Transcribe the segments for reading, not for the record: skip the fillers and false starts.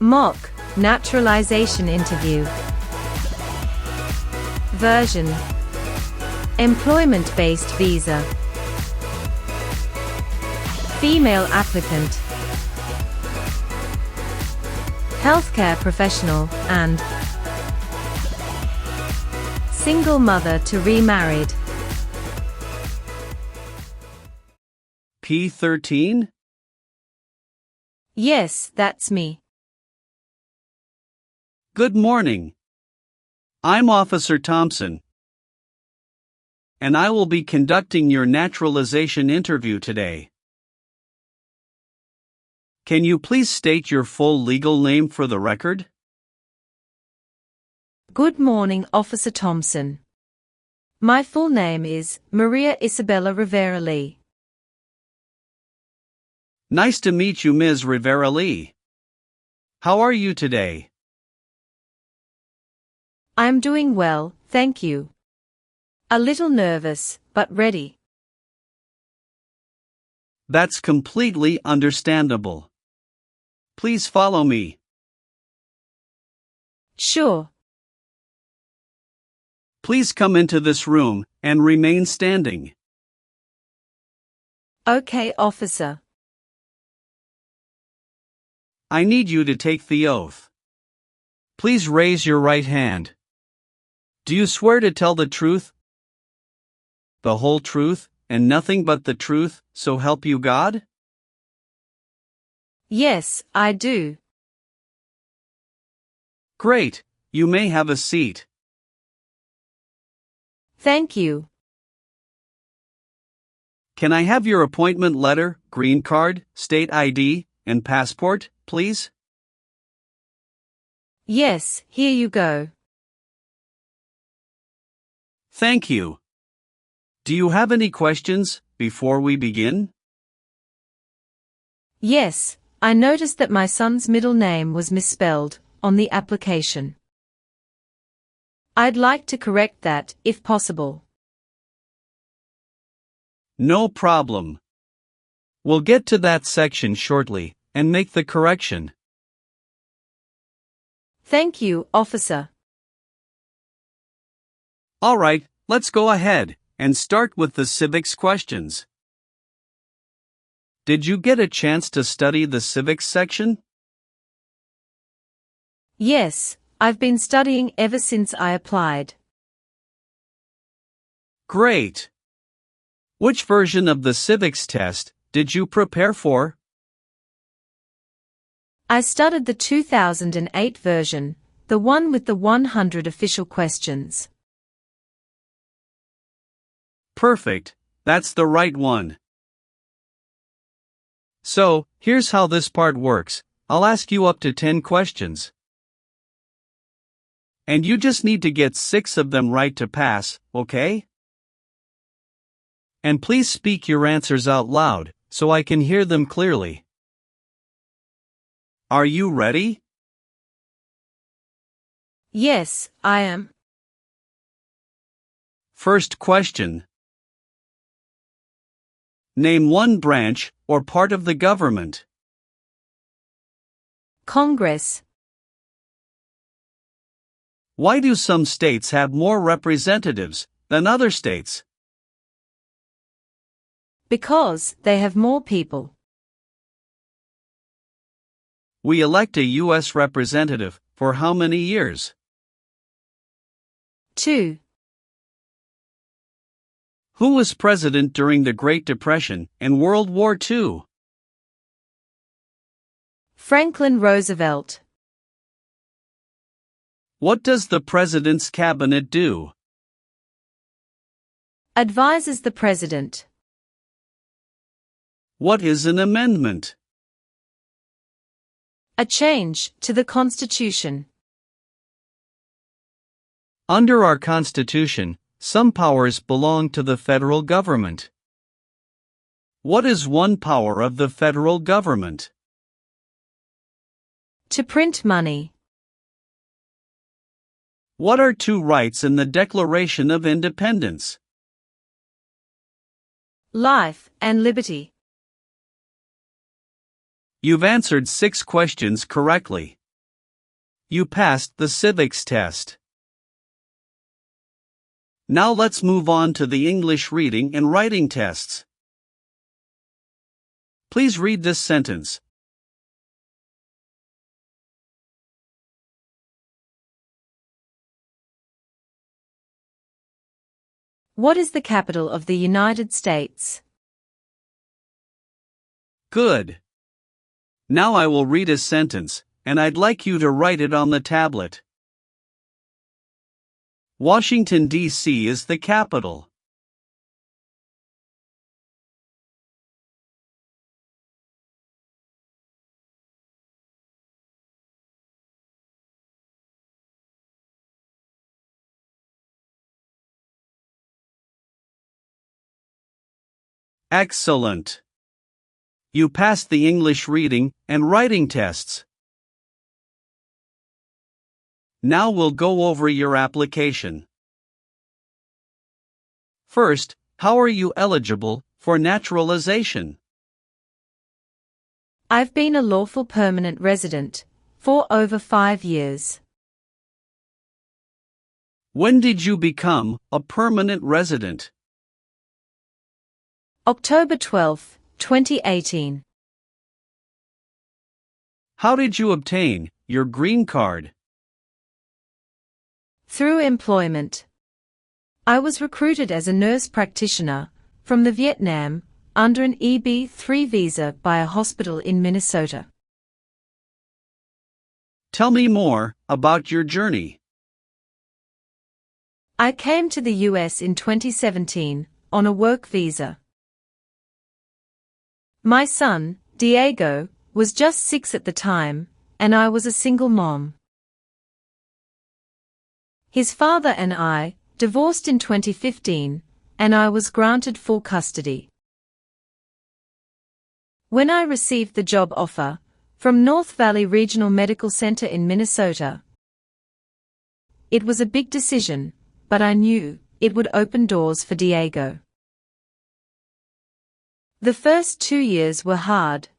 Mock naturalization interview. Version: employment-based visa. Female applicant. Healthcare professional and single mother to remarried. P13? Yes, that's me. Good morning. I'm Officer Thompson, and I will be conducting your naturalization interview today. Can you please state your full legal name for the record? Good morning, Officer Thompson. My full name is Maria Isabella Rivera Lee. Nice to meet you, Ms. Rivera Lee. How are you today? I'm doing well, thank you. A little nervous, but ready. That's completely understandable. Please follow me. Sure. Please come into this room and remain standing. Okay, officer. I need you to take the oath. Please raise your right hand. Do you swear to tell the truth, the whole truth, and nothing but the truth, so help you God? Yes, I do. Great, you may have a seat. Thank you. Can I have your appointment letter, green card, state ID, and passport, please? Yes, here you go. Thank you. Do you have any questions before we begin? Yes, I noticed that my son's middle name was misspelled on the application. I'd like to correct that, if possible. No problem. We'll get to that section shortly and make the correction. Thank you, officer. All right, let's go ahead and start with the civics questions. Did you get a chance to study the civics section? Yes, I've been studying ever since I applied. Great. Which version of the civics test did you prepare for? I studied the 2008 version, the one with the 100 official questions. Perfect, that's the right one. So, here's how this part works. I'll ask you up to 10 questions. And you just need to get 6 of them right to pass, okay? And please speak your answers out loud, so I can hear them clearly. Are you ready? Yes, I am. First question. Name one branch or part of the government. Congress. Why do some states have more representatives than other states? Because they have more people. We elect a U.S. representative for how many years? 2. Who was president during the Great Depression and World War II? Franklin Roosevelt. What does the president's cabinet do? Advises the president. What is an amendment? A change to the Constitution. Under our Constitution, some powers belong to the federal government. What is one power of the federal government? To print money. What are 2 rights in the Declaration of Independence? Life and liberty. You've answered 6 questions correctly. You passed the civics test. Now let's move on to the English reading and writing tests. Please read this sentence. What is the capital of the United States? Good. Now I will read a sentence, and I'd like you to write it on the tablet. Washington, D.C. is the capital. Excellent. You passed the English reading and writing tests. Now we'll go over your application. First, how are you eligible for naturalization? I've been a lawful permanent resident for over 5 years. When did you become a permanent resident? October 12, 2018. How did you obtain your green card? Through employment. I was recruited as a nurse practitioner from the Vietnam under an EB-3 visa by a hospital in Minnesota. Tell me more about your journey. I came to the US in 2017 on a work visa. My son, Diego, was just 6 at the time, and I was a single mom. His father and I divorced in 2015, and I was granted full custody. When I received the job offer from North Valley Regional Medical Center in Minnesota, it was a big decision, but I knew it would open doors for Diego. The first 2 years were hard.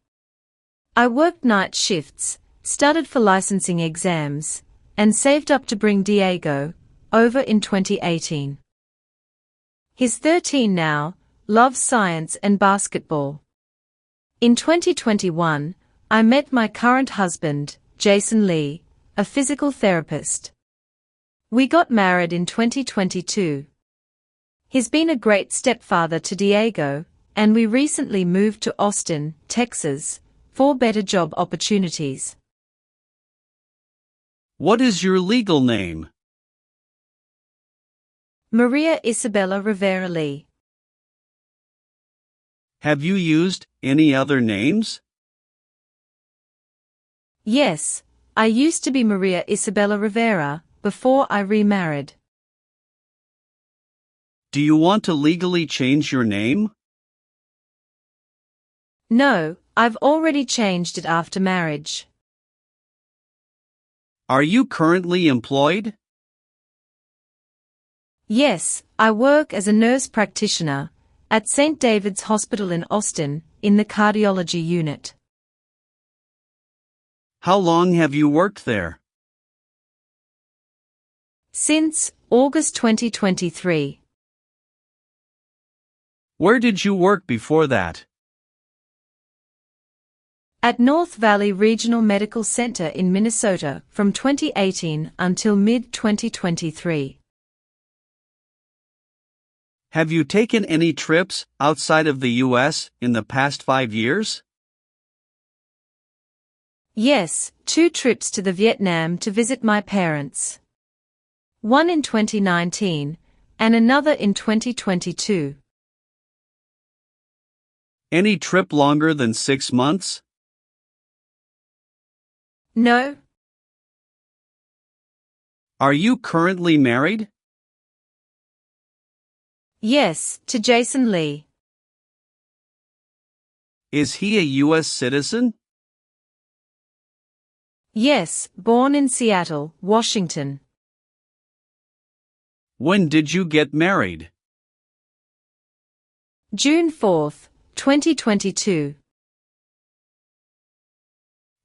I worked night shifts, studied for licensing exams, and saved up to bring Diego over in 2018. He's 13 now, loves science and basketball. In 2021, I met my current husband, Jason Lee, a physical therapist. We got married in 2022. He's been a great stepfather to Diego, and we recently moved to Austin, Texas, for better job opportunities. What is your legal name? Maria Isabella Rivera Lee. Have you used any other names? Yes, I used to be Maria Isabella Rivera before I remarried. Do you want to legally change your name? No, I've already changed it after marriage. Are you currently employed? Yes, I work as a nurse practitioner at St. David's Hospital in Austin, in the cardiology unit. How long have you worked there? Since August 2023. Where did you work before that? At North Valley Regional Medical Center in Minnesota from 2018 until mid-2023. Have you taken any trips outside of the U.S. in the past 5 years? Yes, 2 trips to the Vietnam to visit my parents. One in 2019, and another in 2022. Any trip longer than 6 months? No. Are you currently married? Yes, to Jason Lee. Is he a U.S. citizen? Yes, born in Seattle, Washington. When did you get married? June 4, 2022.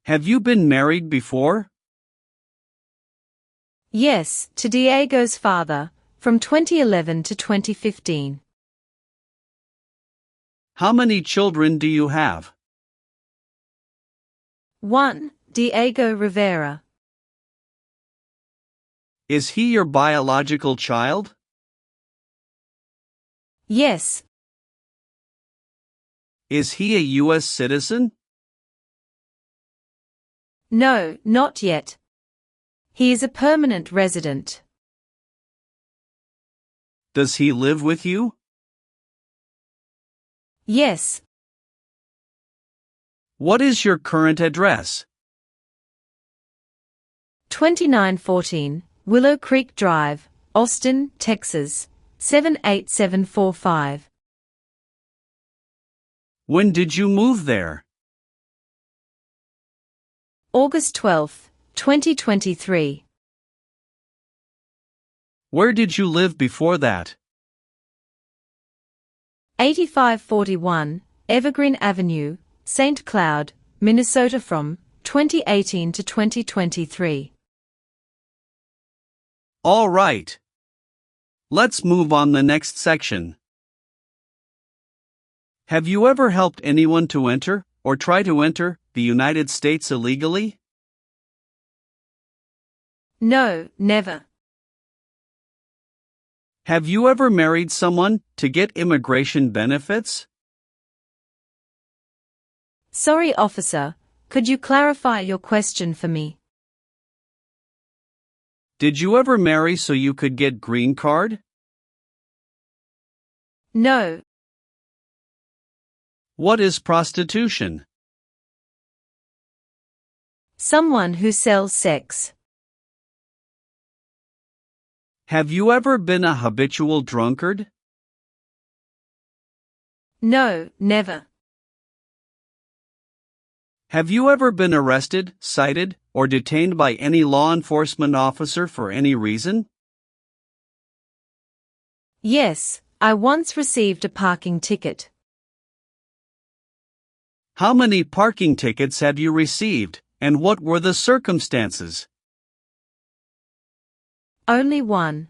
Have you been married before? Yes, to Diego's father, from 2011 to 2015. How many children do you have? 1. Diego Rivera. Is he your biological child? Yes. Is he a U.S. citizen? No, not yet. He is a permanent resident. Does he live with you? Yes. What is your current address? 2914 Willow Creek Drive, Austin, Texas, 78745. When did you move there? August 12, 2023. Where did you live before that? 8541 Evergreen Avenue, St. Cloud, Minnesota from 2018 to 2023. All right. Let's move on the next section. Have you ever helped anyone to enter, or try to enter, the United States illegally? No, never. Have you ever married someone to get immigration benefits? Sorry, officer, could you clarify your question for me? Did you ever marry so you could get green card? No. What is prostitution? Someone who sells sex. Have you ever been a habitual drunkard? No, never. Have you ever been arrested, cited, or detained by any law enforcement officer for any reason? Yes, I once received a parking ticket. How many parking tickets have you received, and what were the circumstances? Only one.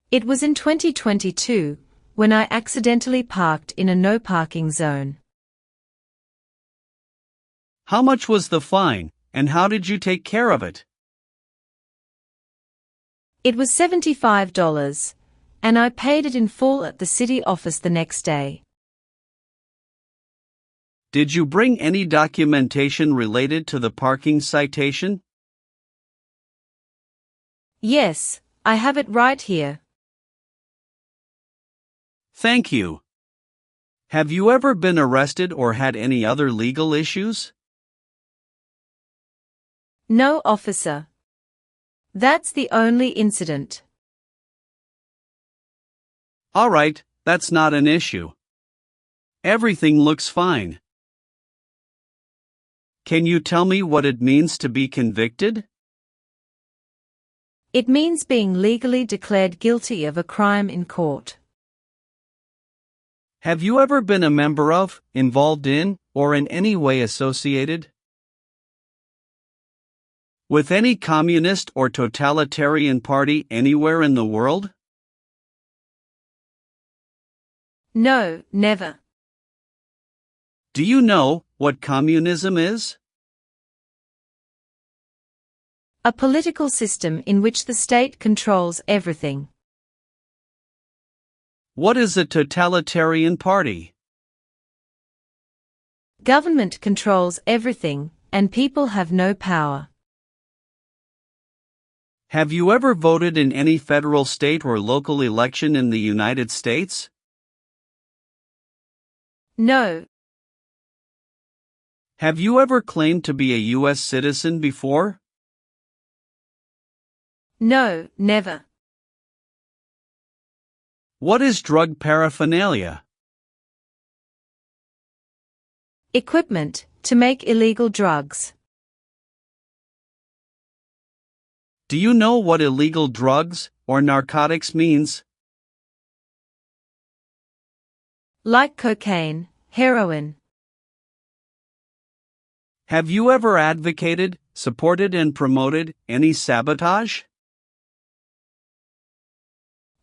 It was in 2022, when I accidentally parked in a no parking zone. How much was the fine, and how did you take care of it? It was $75, and I paid it in full at the city office the next day. Did you bring any documentation related to the parking citation? Yes, I have it right here. Thank you. Have you ever been arrested or had any other legal issues? No, officer. That's the only incident. All right, that's not an issue. Everything looks fine. Can you tell me what it means to be convicted? It means being legally declared guilty of a crime in court. Have you ever been a member of, involved in, or in any way associated with any communist or totalitarian party anywhere in the world? No, never. Do you know what communism is? A political system in which the state controls everything. What is a totalitarian party? Government controls everything, and people have no power. Have you ever voted in any federal, state, or local election in the United States? No. Have you ever claimed to be a U.S. citizen before? No, never. What is drug paraphernalia? Equipment to make illegal drugs. Do you know what illegal drugs or narcotics means? Like cocaine, heroin. Have you ever advocated, supported, and promoted any sabotage?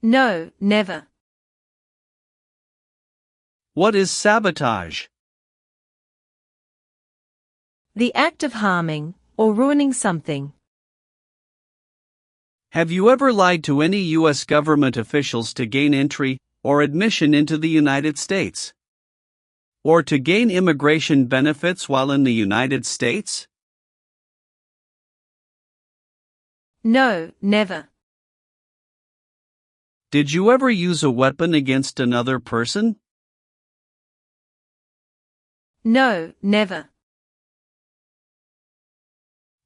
No, never. What is sabotage? The act of harming or ruining something. Have you ever lied to any U.S. government officials to gain entry or admission into the United States? Or to gain immigration benefits while in the United States? No, never. Did you ever use a weapon against another person? No, never.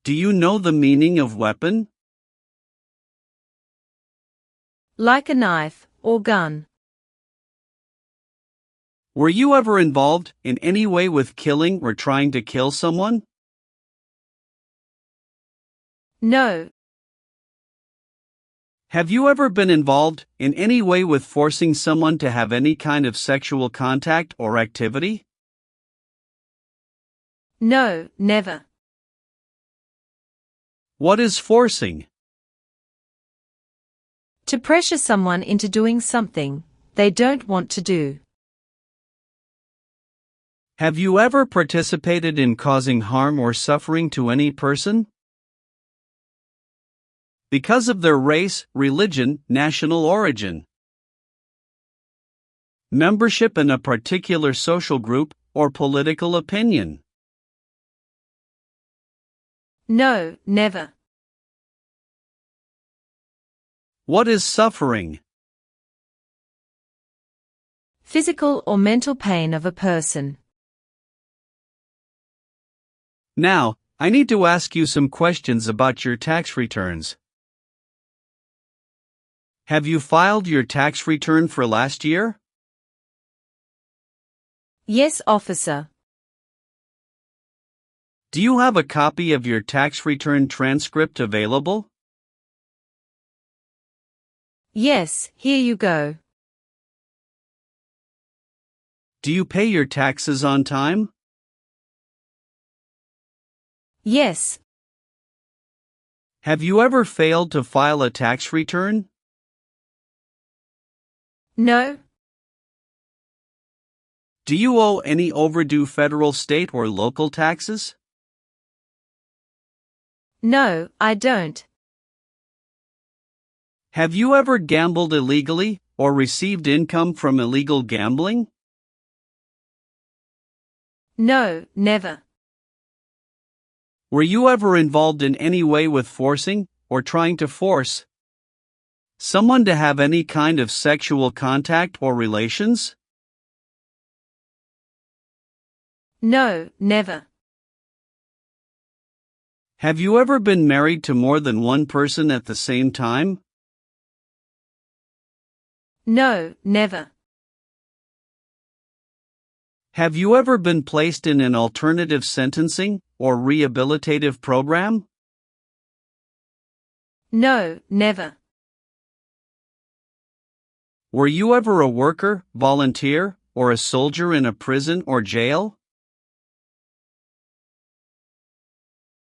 Do you know the meaning of weapon? Like a knife or gun. Were you ever involved in any way with killing or trying to kill someone? No. Have you ever been involved in any way with forcing someone to have any kind of sexual contact or activity? No, never. What is forcing? To pressure someone into doing something they don't want to do. Have you ever participated in causing harm or suffering to any person? Because of their race, religion, national origin, membership in a particular social group, or political opinion? No, never. What is suffering? Physical or mental pain of a person. Now, I need to ask you some questions about your tax returns. Have you filed your tax return for last year? Yes, officer. Do you have a copy of your tax return transcript available? Yes, here you go. Do you pay your taxes on time? Yes. Have you ever failed to file a tax return? No. Do you owe any overdue federal, state, or local taxes? No, I don't. Have you ever gambled illegally or received income from illegal gambling? No, never. Were you ever involved in any way with forcing or trying to force someone to have any kind of sexual contact or relations? No, never. Have you ever been married to more than one person at the same time? No, never. Have you ever been placed in an alternative sentencing or rehabilitative program? No, never. Were you ever a worker, volunteer, or a soldier in a prison or jail?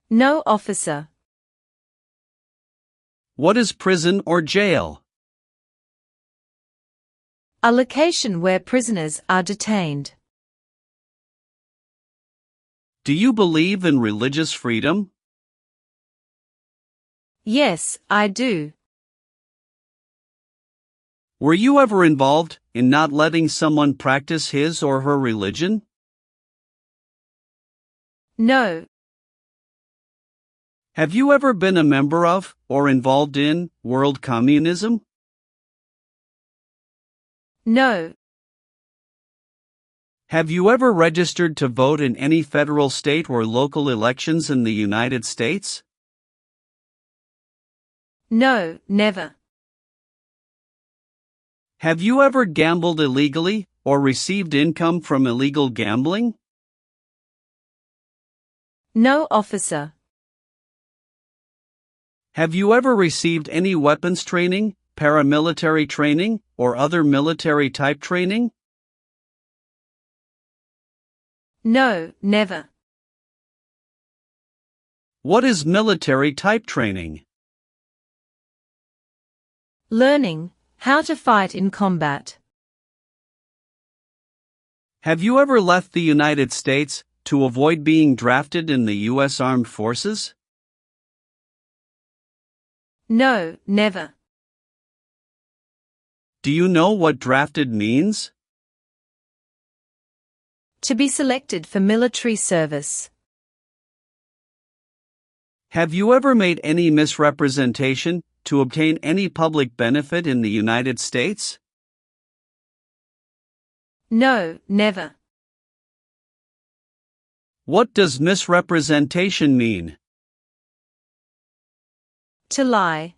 No, officer. What is prison or jail? A location where prisoners are detained. Do you believe in religious freedom? Yes, I do. Were you ever involved in not letting someone practice his or her religion? No. Have you ever been a member of or involved in world communism? No. Have you ever registered to vote in any federal, state, or local elections in the United States? No, never. Have you ever gambled illegally or received income from illegal gambling? No, officer. Have you ever received any weapons training, paramilitary training, or other military type training? No, never. What is military type training? Learning How to fight in combat. Have you ever left the United States to avoid being drafted in the U.S. Armed Forces? No, never. Do you know what drafted means? To be selected for military service. Have you ever made any misrepresentation to obtain any public benefit in the United States? No, never. What does misrepresentation mean? To lie.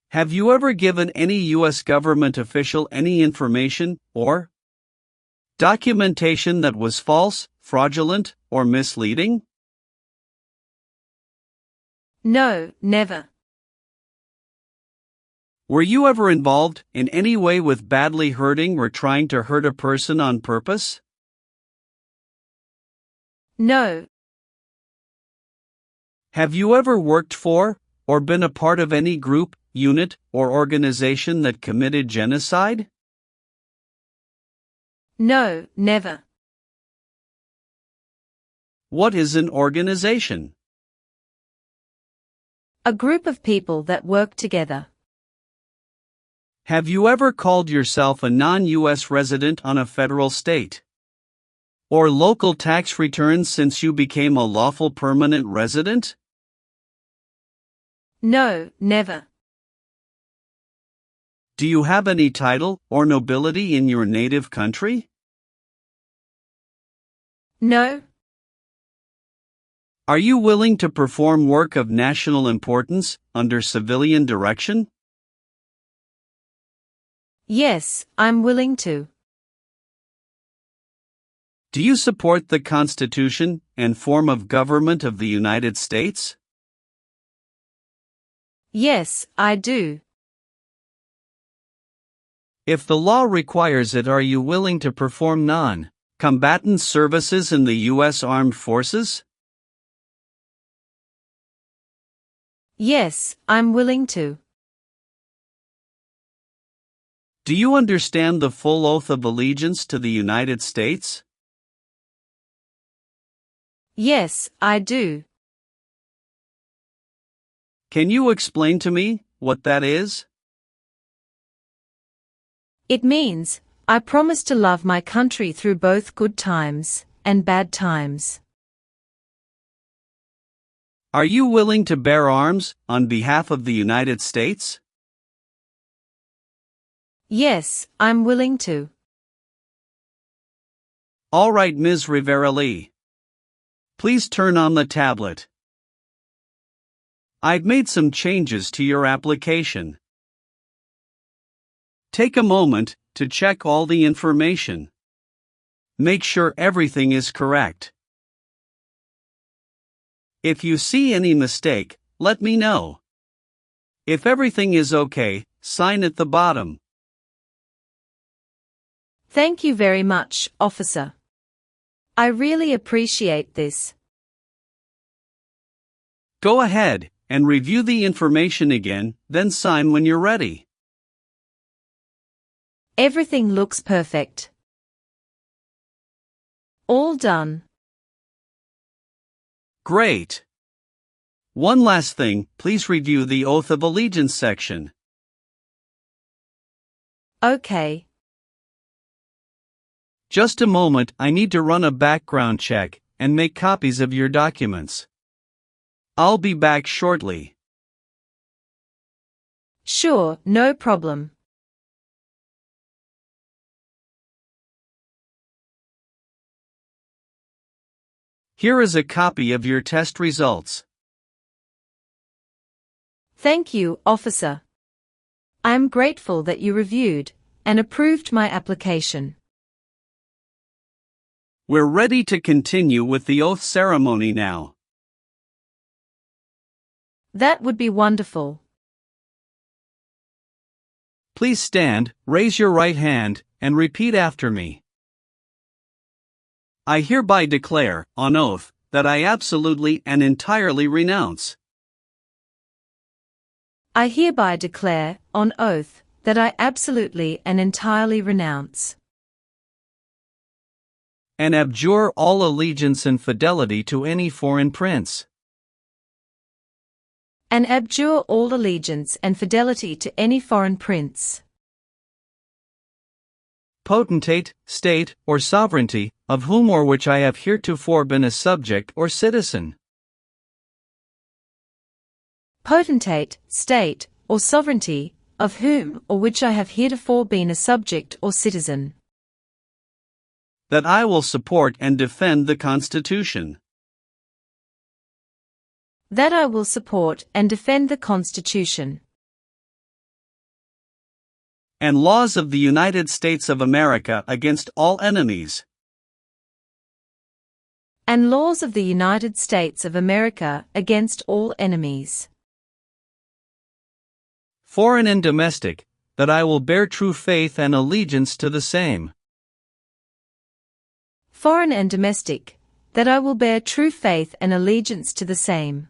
Have you ever given any U.S. government official any information or documentation that was false, fraudulent, or misleading? No, never. Were you ever involved in any way with badly hurting or trying to hurt a person on purpose? No. Have you ever worked for or been a part of any group, unit, or organization that committed genocide? No, never. What is an organization? A group of people that work together. Have you ever called yourself a non-U.S. resident on a federal, state, or local tax return since you became a lawful permanent resident? No, never. Do you have any title or nobility in your native country? No. Are you willing to perform work of national importance under civilian direction? Yes, I'm willing to. Do you support the Constitution and form of government of the United States? Yes, I do. If the law requires it, are you willing to perform non-combatant services in the U.S. Armed Forces? Yes, I'm willing to. Do you understand the full oath of allegiance to the United States? Yes, I do. Can you explain to me what that is? It means, I promise to love my country through both good times and bad times. Are you willing to bear arms on behalf of the United States? Yes, I'm willing to. All right, Ms. Rivera-Lee. Please turn on the tablet. I've made some changes to your application. Take a moment to check all the information. Make sure everything is correct. If you see any mistake, let me know. If everything is okay, sign at the bottom. Thank you very much, officer. I really appreciate this. Go ahead and review the information again, then sign when you're ready. Everything looks perfect. All done. Great. One last thing, please review the Oath of Allegiance section. Okay. Just a moment, I need to run a background check and make copies of your documents. I'll be back shortly. Sure, no problem. Here is a copy of your test results. Thank you, officer. I am grateful that you reviewed and approved my application. We're ready to continue with the oath ceremony now. That would be wonderful. Please stand, raise your right hand, and repeat after me. I hereby declare, on oath, that I absolutely and entirely renounce I hereby declare, on oath, that I absolutely and entirely renounce and abjure all allegiance and fidelity to any foreign prince, and abjure all allegiance and fidelity to any foreign prince, potentate, state, or sovereignty, of whom or which I have heretofore been a subject or citizen. Potentate, state, or sovereignty, of whom or which I have heretofore been a subject or citizen. That I will support and defend the Constitution. That I will support and defend the Constitution and laws of the United States of America against all enemies. And laws of the United States of America against all enemies. Foreign and domestic, that I will bear true faith and allegiance to the same. Foreign and domestic, that I will bear true faith and allegiance to the same.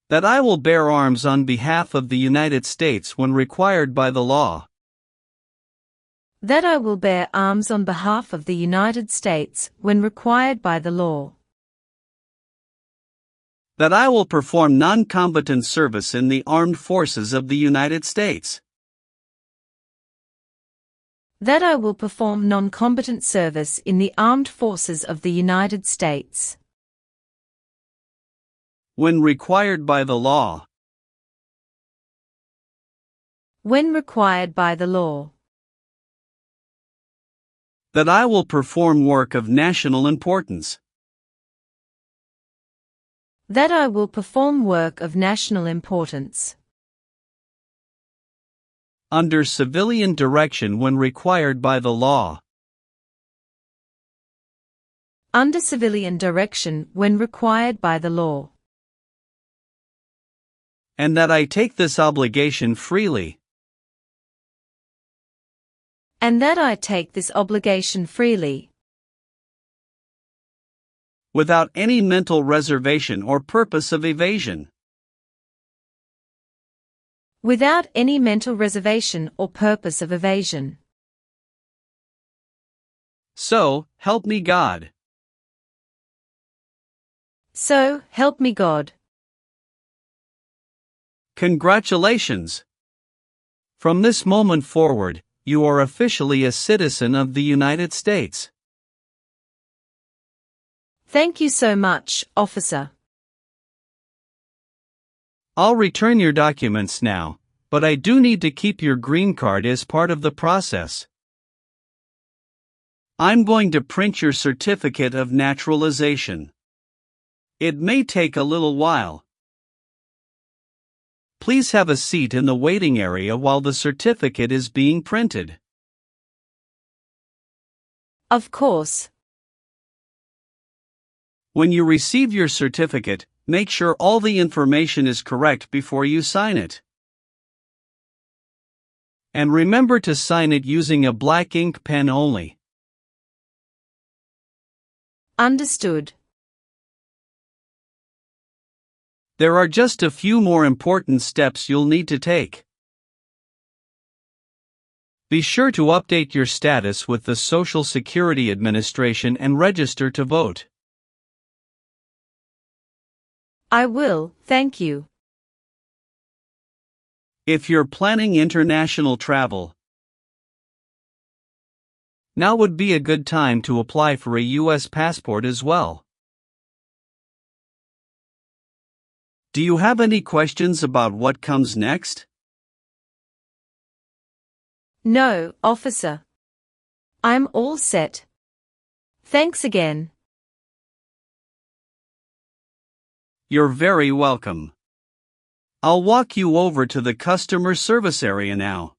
That I will bear arms on behalf of the United States when required by the law. That I will bear arms on behalf of the United States when required by the law. That I will perform non-combatant service in the armed forces of the United States. That I will perform non-combatant service in the armed forces of the United States when required by the law. When required by the law. That I will perform work of national importance. That I will perform work of national importance. Under civilian direction when required by the law. Under civilian direction when required by the law. And that I take this obligation freely. And that I take this obligation freely. Without any mental reservation or purpose of evasion. Without any mental reservation or purpose of evasion. So, help me God. So, help me God. Congratulations! From this moment forward, you are officially a citizen of the United States. Thank you so much, officer. I'll return your documents now, but I do need to keep your green card as part of the process. I'm going to print your certificate of naturalization. It may take a little while. Please have a seat in the waiting area while the certificate is being printed. Of course. When you receive your certificate, make sure all the information is correct before you sign it. And remember to sign it using a black ink pen only. Understood. There are just a few more important steps you'll need to take. Be sure to update your status with the Social Security Administration and register to vote. I will, thank you. If you're planning international travel, now would be a good time to apply for a U.S. passport as well. Do you have any questions about what comes next? No, officer. I'm all set. Thanks again. You're very welcome. I'll walk you over to the customer service area now.